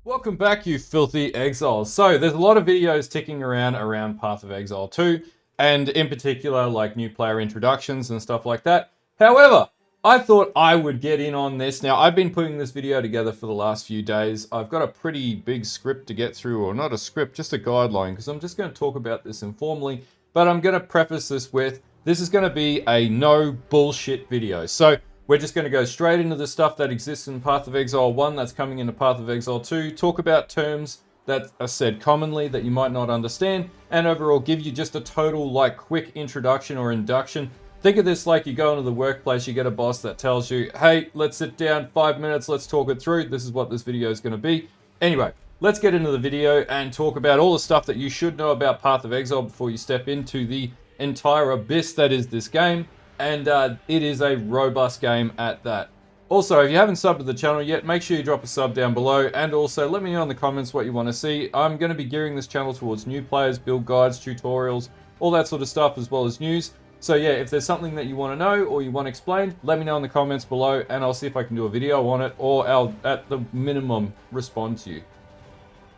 Welcome back, you filthy exiles. So there's a lot of videos ticking around Path of Exile 2, and in particular like new player introductions and stuff like that. However, I thought I would get in on this. Now, I've been putting this video together for the last few days. I've got a pretty big script to get through, or not a script, just a guideline, because I'm just going to talk about this informally, but I'm going to preface this with, this is going to be a no bullshit video. So we're just going to go straight into the stuff that exists in Path of Exile 1 that's coming into Path of Exile 2, talk about terms that are said commonly that you might not understand, and overall give you just a total like quick introduction or induction. Think of this like you go into the workplace, you get a boss that tells you, hey, let's sit down 5 minutes, let's talk it through, this is what this video is going to be. Anyway, let's get into the video and talk about all the stuff that you should know about Path of Exile before you step into the entire abyss that is this game. And it is a robust game at that. Also, if you haven't subbed to the channel yet, make sure you drop a sub down below, and also let me know in the comments what you want to see. I'm going to be gearing this channel towards new players, build guides, tutorials, all that sort of stuff, as well as news. So yeah, if there's something that you want to know or you want explained, let me know in the comments below, and I'll see if I can do a video on it, or I'll, at the minimum, respond to you.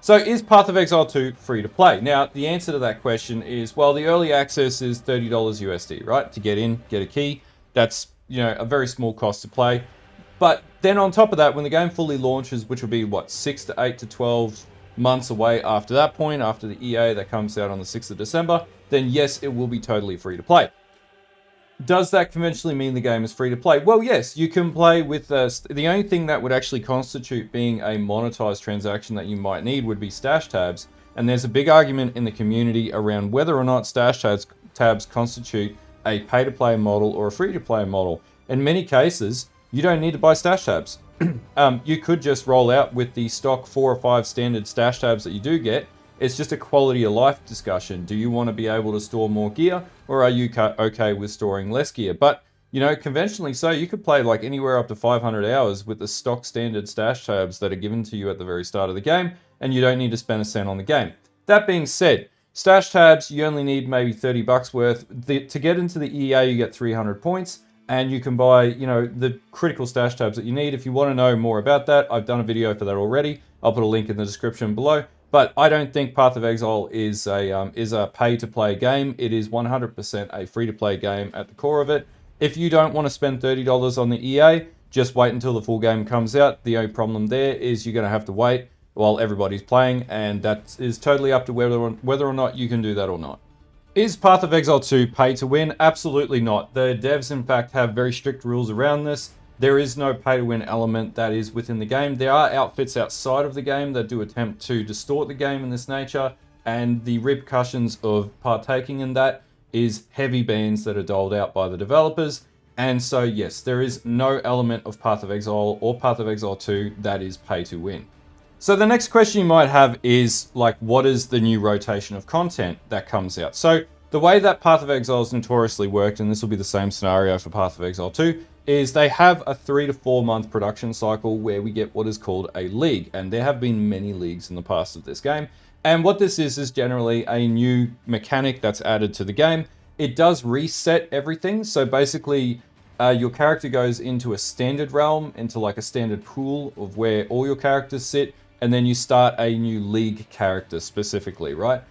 So is Path of Exile 2 free to play? Now, the answer to that question is, well, the early access is $30 USD, right? To get in, get a key. That's, a very small cost to play. But then on top of that, when the game fully launches, which will be, 6 to 8 to 12 months away after that point, after the EA that comes out on the 6th of December, then yes, it will be totally free to play. Does that conventionally mean the game is free to play? Well, yes, you can play with the only thing that would actually constitute being a monetized transaction that you might need would be stash tabs. And there's a big argument in the community around whether or not stash tabs constitute a pay-to-play model or a free-to-play model. In many cases, you don't need to buy stash tabs. You could just roll out with the stock 4 or 5 standard stash tabs that you do get. It's just a quality of life discussion. Do you want to be able to store more gear, or are you okay with storing less gear? But, conventionally so, you could play like anywhere up to 500 hours with the stock standard stash tabs that are given to you at the very start of the game, and you don't need to spend a cent on the game. That being said, stash tabs, you only need maybe 30 bucks worth. To get into the EA, you get 300 points, and you can buy, the critical stash tabs that you need. If you want to know more about that, I've done a video for that already. I'll put a link in the description below. But I don't think Path of Exile is a pay-to-play game. It is 100% a free-to-play game at the core of it. If you don't want to spend $30 on the EA, just wait until the full game comes out. The only problem there is you're going to have to wait while everybody's playing, and that is totally up to whether or not you can do that or not. Is Path of Exile 2 pay to win? Absolutely not. The devs, in fact, have very strict rules around this. There is no pay-to-win element that is within the game. There are outfits outside of the game that do attempt to distort the game in this nature, and the repercussions of partaking in that is heavy bans that are doled out by the developers. And so, yes, there is no element of Path of Exile or Path of Exile 2 that is pay-to-win. So the next question you might have is, what is the new rotation of content that comes out? So the way that Path of Exile has notoriously worked, and this will be the same scenario for Path of Exile 2, is they have a 3 to 4 month production cycle where we get what is called a league. And there have been many leagues in the past of this game. And what this is generally a new mechanic that's added to the game. It does reset everything. So basically, your character goes into a standard realm, into like a standard pool of where all your characters sit. And then you start a new league character specifically, right?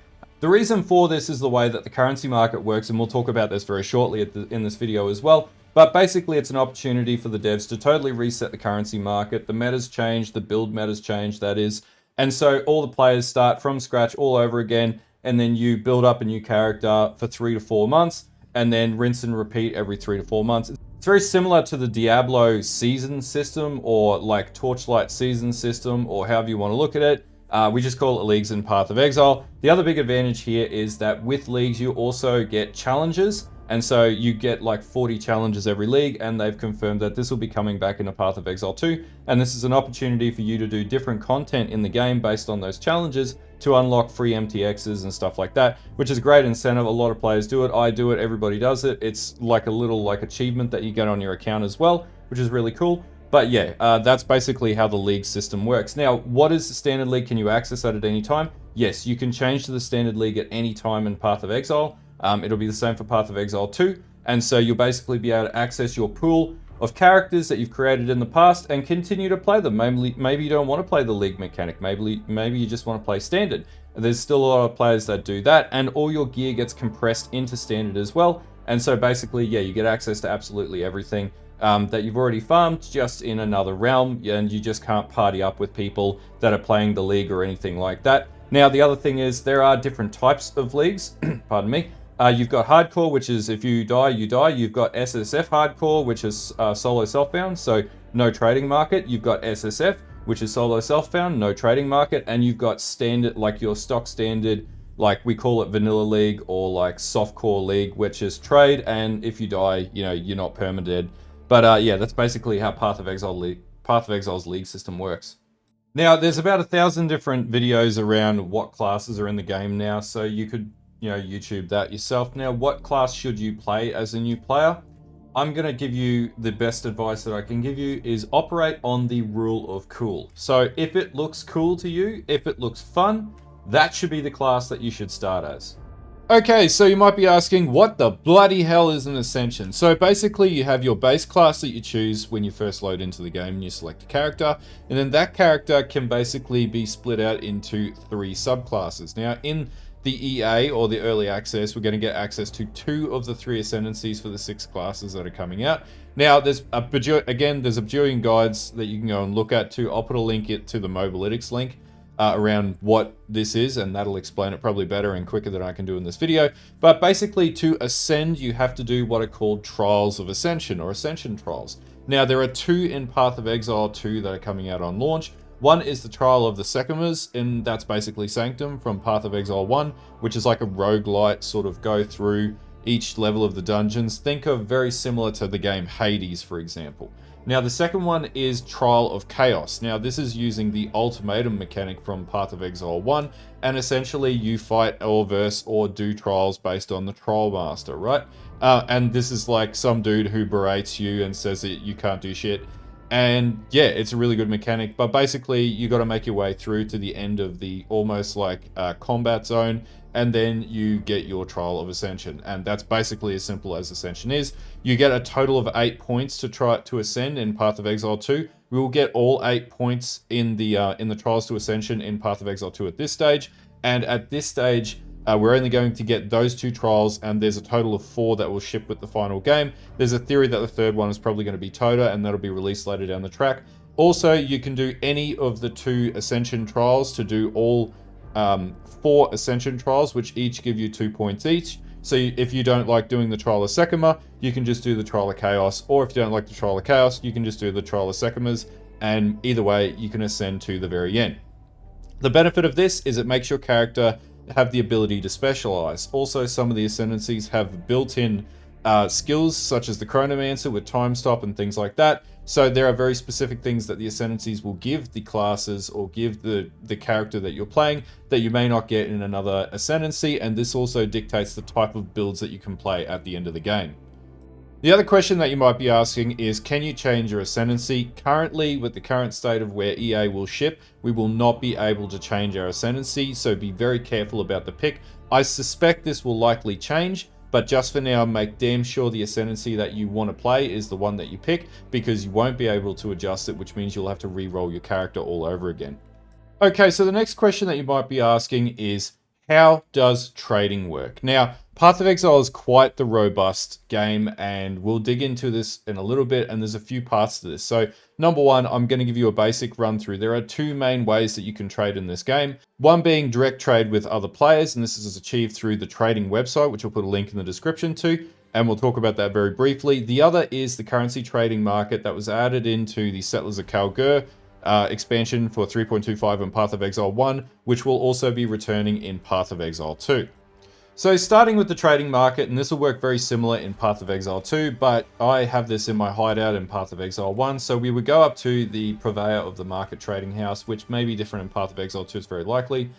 The reason for this is the way that the currency market works, and we'll talk about this very shortly in this video as well. But basically, it's an opportunity for the devs to totally reset the currency market. The meta's changed, the build meta's changed, that is. And so all the players start from scratch all over again, and then you build up a new character for 3 to 4 months, and then rinse and repeat every 3 to 4 months. It's very similar to the Diablo season system, or like Torchlight season system, or however you want to look at it. We just call it leagues in Path of Exile. The other big advantage here is that with leagues, you also get challenges. And so you get like 40 challenges every league, and they've confirmed that this will be coming back in a Path of Exile 2. And this is an opportunity for you to do different content in the game based on those challenges to unlock free MTXs and stuff like that, which is a great incentive. A lot of players do it. I do it. Everybody does it. It's like a little achievement that you get on your account as well, which is really cool. But yeah, that's basically how the league system works. Now, what is the standard league? Can you access that at any time? Yes, you can change to the standard league at any time in Path of Exile. It'll be the same for Path of Exile 2. And so you'll basically be able to access your pool of characters that you've created in the past and continue to play them. Maybe you don't want to play the league mechanic. Maybe you just want to play standard. There's still a lot of players that do that, and all your gear gets compressed into standard as well. And so basically, yeah, you get access to absolutely everything that you've already farmed just in another realm, and you just can't party up with people that are playing the league or anything like that. Now, the other thing is there are different types of leagues. Pardon me. You've got hardcore, which is if you die, you die. You've got SSF hardcore, which is solo self-bound, so no trading market. You've got SSF, which is solo self-bound, no trading market. And you've got standard, like your stock standard, like we call it vanilla league, or like softcore league, which is trade. And if you die, you know, you're not permadead. But yeah, that's basically how Path of Exile's league system works. Now, there's about 1,000 different videos around what classes are in the game now, so you could, you know, YouTube that yourself. Now, what class should you play as a new player? I'm going to give you the best advice that I can give you is operate on the rule of cool. So if it looks cool to you, if it looks fun, that should be the class that you should start as. Okay, so you might be asking, what the bloody hell is an Ascension? So basically you have your base class that you choose when you first load into the game and you select a character, and then that character can basically be split out into 3 subclasses. Now in the EA or the early access, we're going to get access to 2 of the 3 Ascendancies for the 6 classes that are coming out. Now there's a bajillion guides that you can go and look at too. I'll put a link to the Mobalytics link around what this is, and that'll explain it probably better and quicker than I can do in this video. But basically, to ascend, you have to do what are called Trials of Ascension, or Ascension Trials. Now, there are 2 in Path of Exile 2 that are coming out on launch. One is the Trial of the Secumers, and that's basically Sanctum from Path of Exile 1, which is like a roguelite, sort of go through each level of the dungeons. Think of very similar to the game Hades, for example. Now, the second one is Trial of Chaos. Now, this is using the ultimatum mechanic from Path of Exile 1, and essentially you fight or verse or do trials based on the Trial Master, right? And this is like some dude who berates you and says that you can't do shit. And yeah, it's a really good mechanic, but basically you got to make your way through to the end of the almost like combat zone, and then you get your Trial of Ascension. And that's basically as simple as Ascension is. You get a total of 8 points to try to ascend in Path of Exile 2. We will get all 8 points in the Trials to Ascension in Path of Exile 2 at this stage. And at this stage, we're only going to get those 2 trials, and there's a total of 4 that will ship with the final game. There's a theory that the third one is probably going to be Tota, and that'll be released later down the track. Also, you can do any of the 2 Ascension trials to do all 4 Ascension trials, which each give you 2 points each. So if you don't like doing the Trial of Secuma, you can just do the Trial of Chaos, or if you don't like the Trial of Chaos, you can just do the Trial of Secumas, and either way, you can ascend to the very end. The benefit of this is it makes your character have the ability to specialize. Also, some of the Ascendancies have built-in skills, such as the Chronomancer with Time Stop and things like that. So there are very specific things that the Ascendancies will give the classes or give the character that you're playing that you may not get in another Ascendancy, and this also dictates the type of builds that you can play at the end of the game. The other question that you might be asking is, can you change your Ascendancy? Currently, with the current state of where EA will ship, we will not be able to change our Ascendancy, so be very careful about the pick. I suspect this will likely change, but just for now, make damn sure the Ascendancy that you want to play is the one that you pick, because you won't be able to adjust it, which means you'll have to re-roll your character all over again. Okay, so the next question that you might be asking is, how does trading work? Now, Path of Exile is quite the robust game, and we'll dig into this in a little bit, and there's a few parts to this. So, number one, I'm going to give you a basic run through. There are 2 main ways that you can trade in this game. One being direct trade with other players, and this is achieved through the trading website, which I'll put a link in the description to, and we'll talk about that very briefly. The other is the currency trading market that was added into the Settlers of Kalgur expansion for 3.25 and Path of Exile 1, which will also be returning in Path of Exile 2. So starting with the trading market, and this will work very similar in Path of Exile 2, but I have this in my hideout in Path of Exile 1. So we would go up to the purveyor of the market trading house, which may be different in Path of Exile 2, it's very likely.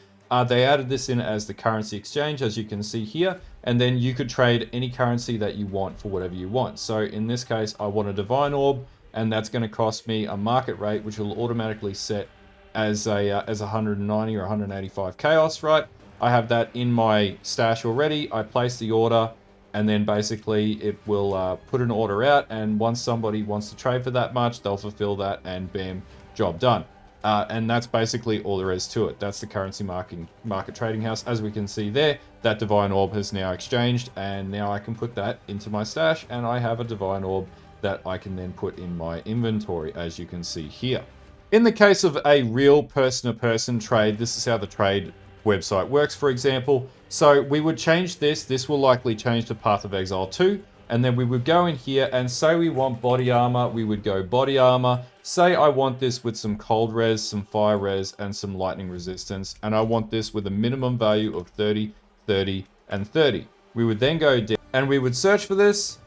They added this in as the currency exchange, as you can see here, and then you could trade any currency that you want for whatever you want. So in this case, I want a Divine Orb, and that's going to cost me a market rate, which will automatically set as 190 or 185 Chaos, right? I have that in my stash already. I place the order, and then basically it will put an order out, and once somebody wants to trade for that much, they'll fulfill that, and bam, job done. And that's basically all there is to it. That's the currency market trading house. As we can see there, that divine orb has now exchanged, and now I can put that into my stash, and I have a divine orb that I can then put in my inventory, as you can see here. In the case of a real person-to-person trade, this is how the trade website works, for example. So we would change this. This will likely change to Path of Exile 2. And then we would go in here and say we want body armor. We would go body armor. Say I want this with some cold res, some fire res, and some lightning resistance. And I want this with a minimum value of 30, 30, and 30. We would then go down and we would search for this.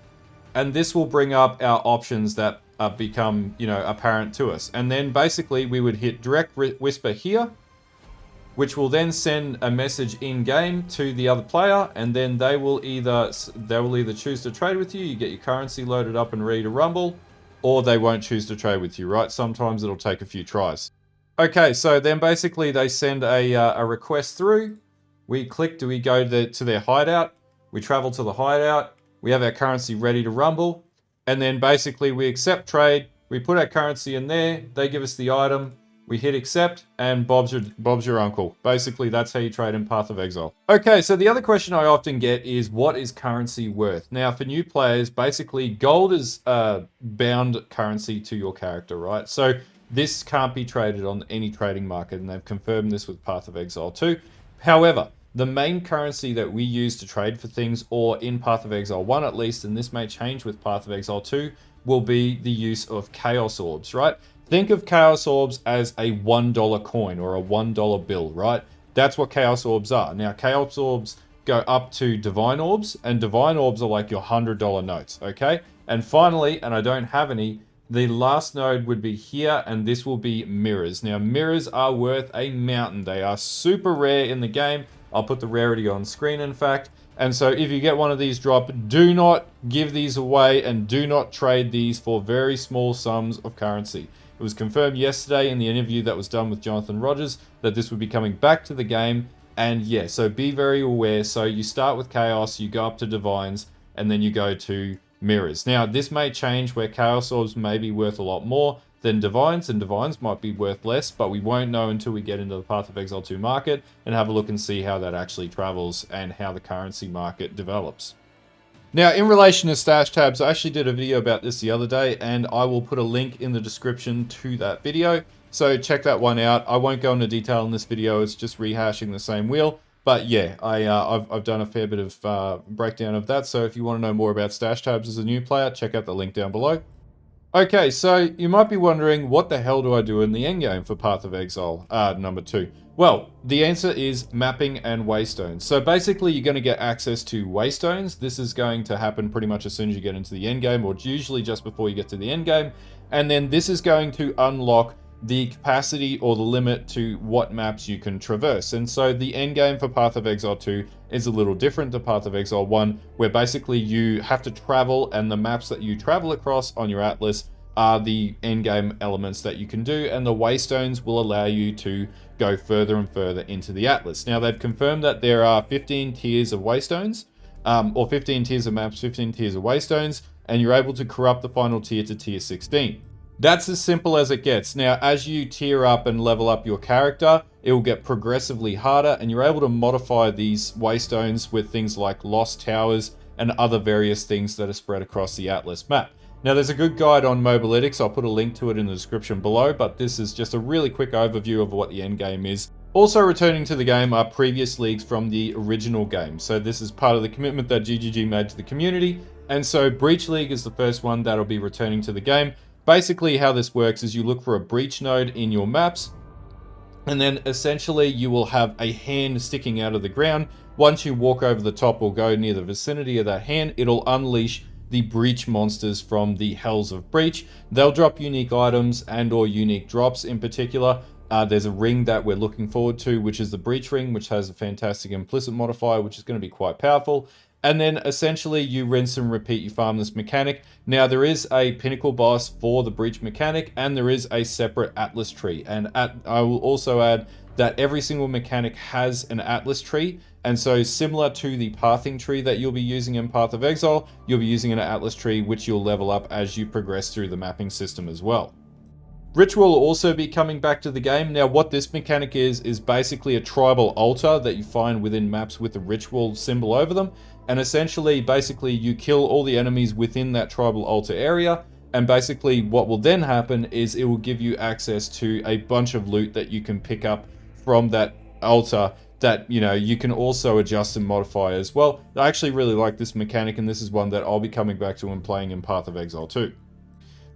And this will bring up our options that become, apparent to us. And then basically we would hit direct whisper here, which will then send a message in game to the other player, and then they will either choose to trade with you. You get your currency loaded up and ready to rumble, or they won't choose to trade with you, right? Sometimes it'll take a few tries. Okay, so then basically they send a request through. We click, we go to their hideout. We travel to the hideout. We have our currency ready to rumble, and then basically we accept trade. We put our currency in there. They give us the item. We hit accept, and Bob's your uncle. Basically, that's how you trade in Path of Exile. Okay, so the other question I often get is, what is currency worth? Now, for new players, basically, gold is bound currency to your character, right? So this can't be traded on any trading market, and they've confirmed this with Path of Exile 2. However, the main currency that we use to trade for things, or in Path of Exile 1 at least, and this may change with Path of Exile 2, will be the use of Chaos Orbs, right? Think of Chaos Orbs as a $1 coin or a $1 bill, right? That's what Chaos Orbs are. Now, Chaos Orbs go up to Divine Orbs, and Divine Orbs are like your $100 notes, okay? And finally, and I don't have any, the last node would be here, and this will be mirrors. Now, mirrors are worth a mountain. They are super rare in the game. I'll put the rarity on screen, in fact. And so if you get one of these drop, do not give these away, and do not trade these for very small sums of currency. It was confirmed yesterday in the interview that was done with Jonathan Rogers that this would be coming back to the game. And yeah, so be very aware. So you start with Chaos, you go up to Divines, and then you go to Mirrors. Now, this may change where Chaos Orbs may be worth a lot more than Divines, and Divines might be worth less, but we won't know until we get into the Path of Exile 2 market and have a look and see how that actually travels and how the currency market develops. Now, in relation to stash tabs, I actually did a video about this the other day, and I will put a link in the description to that video. So check that one out. I won't go into detail in this video. It's just rehashing the same wheel. But yeah, I've done a fair bit of breakdown of that. So if you want to know more about stash tabs as a new player, check out the link down below. Okay, so you might be wondering, what the hell do I do in the endgame for Path of Exile number 2? Well, the answer is mapping and waystones. So basically, you're going to get access to waystones. This is going to happen pretty much as soon as you get into the endgame, or usually just before you get to the endgame. And then this is going to unlock the capacity or the limit to what maps you can traverse. And so the endgame for Path of Exile 2 is a little different to Path of Exile 1, where basically you have to travel, and the maps that you travel across on your atlas are the endgame elements that you can do, and the waystones will allow you to go further and further into the atlas. Now, they've confirmed that there are 15 tiers of waystones, or 15 tiers of maps, 15 tiers of waystones, and you're able to corrupt the final tier to tier 16. That's as simple as it gets. Now, as you tier up and level up your character, it will get progressively harder, and you're able to modify these waystones with things like lost towers and other various things that are spread across the atlas map. Now, there's a good guide on Mobalytics. I'll put a link to it in the description below, but this is just a really quick overview of what the endgame is. Also returning to the game are previous leagues from the original game. So this is part of the commitment that GGG made to the community. And so Breach League is the first one that'll be returning to the game. Basically, how this works is you look for a breach node in your maps, and then essentially you will have a hand sticking out of the ground. Once you walk over the top or go near the vicinity of that hand, it'll unleash the breach monsters from the Hells of Breach. They'll drop unique items and or unique drops in particular. There's a ring that we're looking forward to, which is the Breach Ring, which has a fantastic implicit modifier, which is going to be quite powerful. And then essentially you rinse and repeat, you farm this mechanic. Now, there is a pinnacle boss for the breach mechanic, and there is a separate atlas tree. And I will also add that every single mechanic has an atlas tree, And so similar to the pathing tree that you'll be using in Path of Exile, you'll be using an Atlas tree, which you'll level up as you progress through the mapping system as well. Ritual will also be coming back to the game. Now, what this mechanic is basically a tribal altar that you find within maps with the ritual symbol over them. And essentially, basically, you kill all the enemies within that tribal altar area. And basically, what will then happen is it will give you access to a bunch of loot that you can pick up from that altar that, you know, you can also adjust and modify as well. I actually really like this mechanic, and this is one that I'll be coming back to when playing in Path of Exile 2.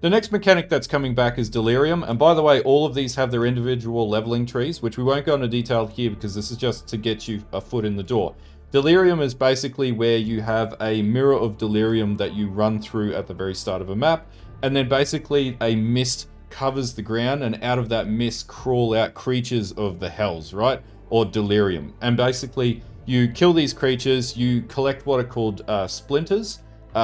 The next mechanic that's coming back is Delirium, and by the way, all of these have their individual leveling trees, which we won't go into detail here because this is just to get you a foot in the door. Delirium is basically where you have a mirror of Delirium that you run through at the very start of a map, and then basically a mist covers the ground, and out of that mist crawl out creatures of the hells, right? Or Delirium. And basically, you kill these creatures, you collect what are called splinters,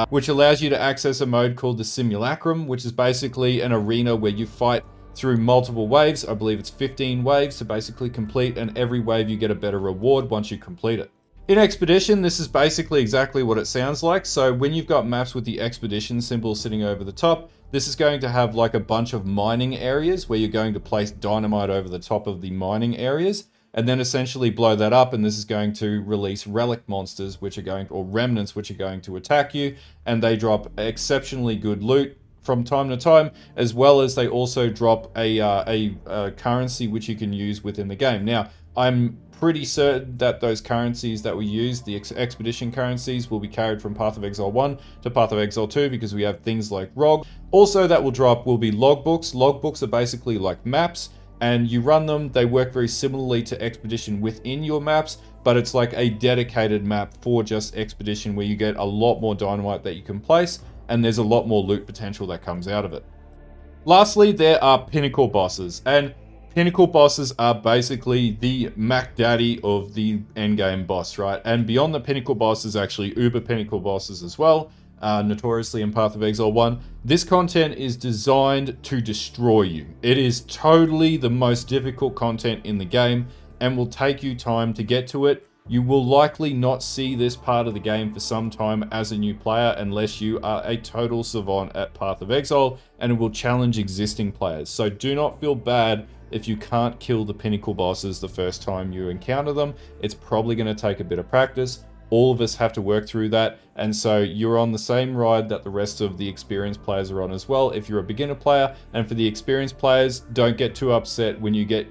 which allows you to access a mode called the Simulacrum, which is basically an arena where you fight through multiple waves. I believe it's 15 waves to basically complete, and every wave you get a better reward once you complete it. In Expedition, this is basically exactly what it sounds like. So when you've got maps with the Expedition symbol sitting over the top, this is going to have like a bunch of mining areas where you're going to place dynamite over the top of the mining areas, and then essentially blow that up, and this is going to release relic monsters, which are going, or remnants, which are going to attack you, and they drop exceptionally good loot from time to time, as well as they also drop a currency which you can use within the game. Now, I'm pretty certain that those currencies that we use, the Expedition currencies, will be carried from Path of Exile 1 to Path of Exile 2, because we have things like ROG. Also that will drop will be logbooks. Logbooks are basically like maps, and you run them. They work very similarly to Expedition within your maps, but it's like a dedicated map for just Expedition where you get a lot more dynamite that you can place, and there's a lot more loot potential that comes out of it. Lastly, there are Pinnacle bosses, and Pinnacle bosses are basically the Mac Daddy of the endgame boss, right? And beyond the Pinnacle bosses, actually Uber Pinnacle bosses as well, notoriously in Path of Exile 1. This content is designed to destroy you. It is totally the most difficult content in the game and will take you time to get to it. You will likely not see this part of the game for some time as a new player unless you are a total savant at Path of Exile, and it will challenge existing players. So do not feel bad if you can't kill the Pinnacle bosses the first time you encounter them. It's probably going to take a bit of practice. All of us have to work through that, and so you're on the same ride that the rest of the experienced players are on as well if you're a beginner player. And for the experienced players, don't get too upset when you get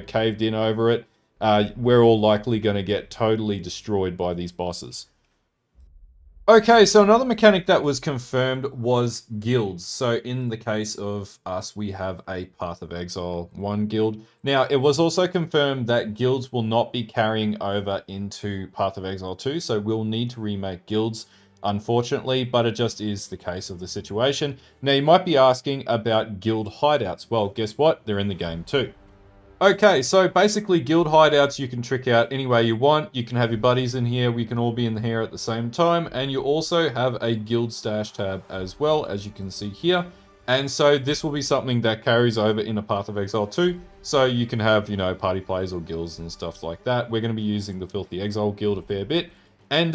caved in over it. We're all likely going to get totally destroyed by these bosses. Okay, so another mechanic that was confirmed was guilds. So in the case of us, we have a Path of Exile 1 guild. Now, it was also confirmed that guilds will not be carrying over into Path of Exile 2, so we'll need to remake guilds, unfortunately, but it just is the case of the situation. Now, you might be asking about guild hideouts. Well, guess what? They're in the game too. Okay, so basically guild hideouts you can trick out any way you want. You can have your buddies in here, we can all be in here at the same time, and you also have a guild stash tab as well, as you can see here. And so this will be something that carries over in a Path of Exile 2, so you can have, party plays or guilds and stuff like that. We're going to be using the Filthy Exile guild a fair bit. And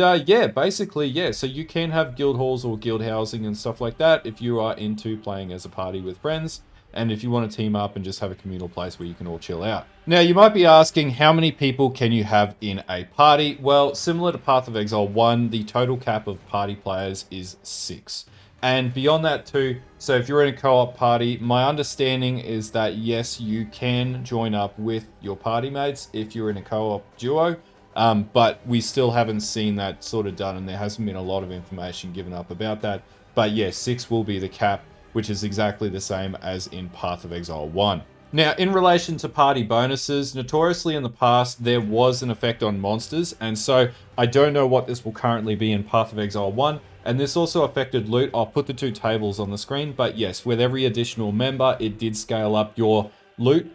basically, so you can have guild halls or guild housing and stuff like that if you are into playing as a party with friends. And if you want to team up and just have a communal place where you can all chill out. Now, you might be asking, how many people can you have in a party? Well, similar to Path of Exile 1, the total cap of party players is 6. And beyond that too, so if you're in a co-op party, my understanding is that yes, you can join up with your party mates if you're in a co-op duo. But we still haven't seen that sort of done, and there hasn't been a lot of information given up about that. But yeah, 6 will be the cap, which is exactly the same as in Path of Exile 1. Now, in relation to party bonuses, notoriously in the past, there was an effect on monsters, and so I don't know what this will currently be in Path of Exile 1, and this also affected loot. I'll put the two tables on the screen, but yes, with every additional member, it did scale up your loot,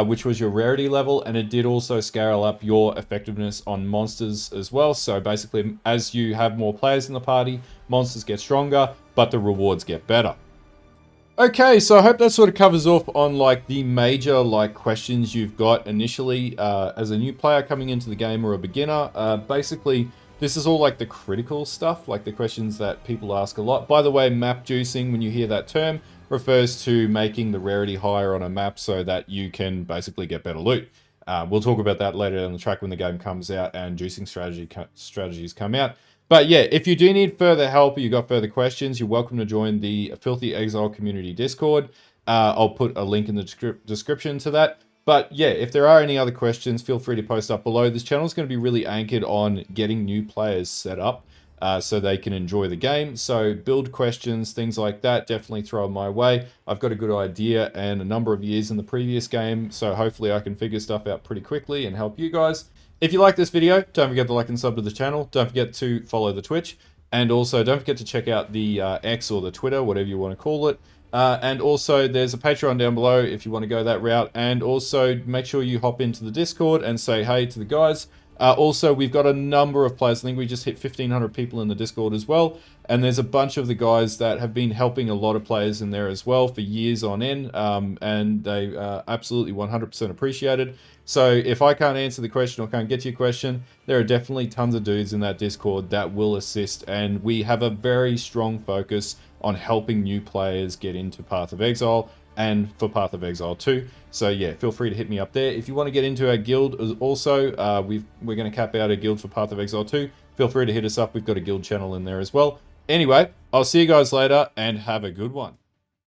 which was your rarity level, and it did also scale up your effectiveness on monsters as well. So basically, as you have more players in the party, monsters get stronger, but the rewards get better. Okay, so I hope that sort of covers off on like the major like questions you've got initially as a new player coming into the game or a beginner. Basically, this is all like the critical stuff, like the questions that people ask a lot. By the way, map juicing, when you hear that term, refers to making the rarity higher on a map so that you can basically get better loot. We'll talk about that later down the track when the game comes out and juicing strategies come out. But yeah, if you do need further help or you got further questions, you're welcome to join the Filthy Exile community Discord. I'll put a link in the description to that. But yeah, if there are any other questions, feel free to post up below. This channel is going to be really anchored on getting new players set up so they can enjoy the game. So build questions, things like that, definitely throw them my way. I've got a good idea and a number of years in the previous game, so hopefully I can figure stuff out pretty quickly and help you guys. If you like this video, don't forget to like and sub to the channel. Don't forget to follow the Twitch. And also, don't forget to check out the X or the Twitter, whatever you want to call it. And also, there's a Patreon down below if you want to go that route. And also, make sure you hop into the Discord and say hey to the guys. Also, we've got a number of players. I think we just hit 1,500 people in the Discord as well. And there's a bunch of the guys that have been helping a lot of players in there as well for years on end. And they are absolutely 100% appreciated. So if I can't answer the question or can't get your question, there are definitely tons of dudes in that Discord that will assist. And we have a very strong focus on helping new players get into Path of Exile and for Path of Exile 2. So yeah, feel free to hit me up there. If you want to get into our guild also, we're going to cap out a guild for Path of Exile 2. Feel free to hit us up. We've got a guild channel in there as well. Anyway, I'll see you guys later and have a good one.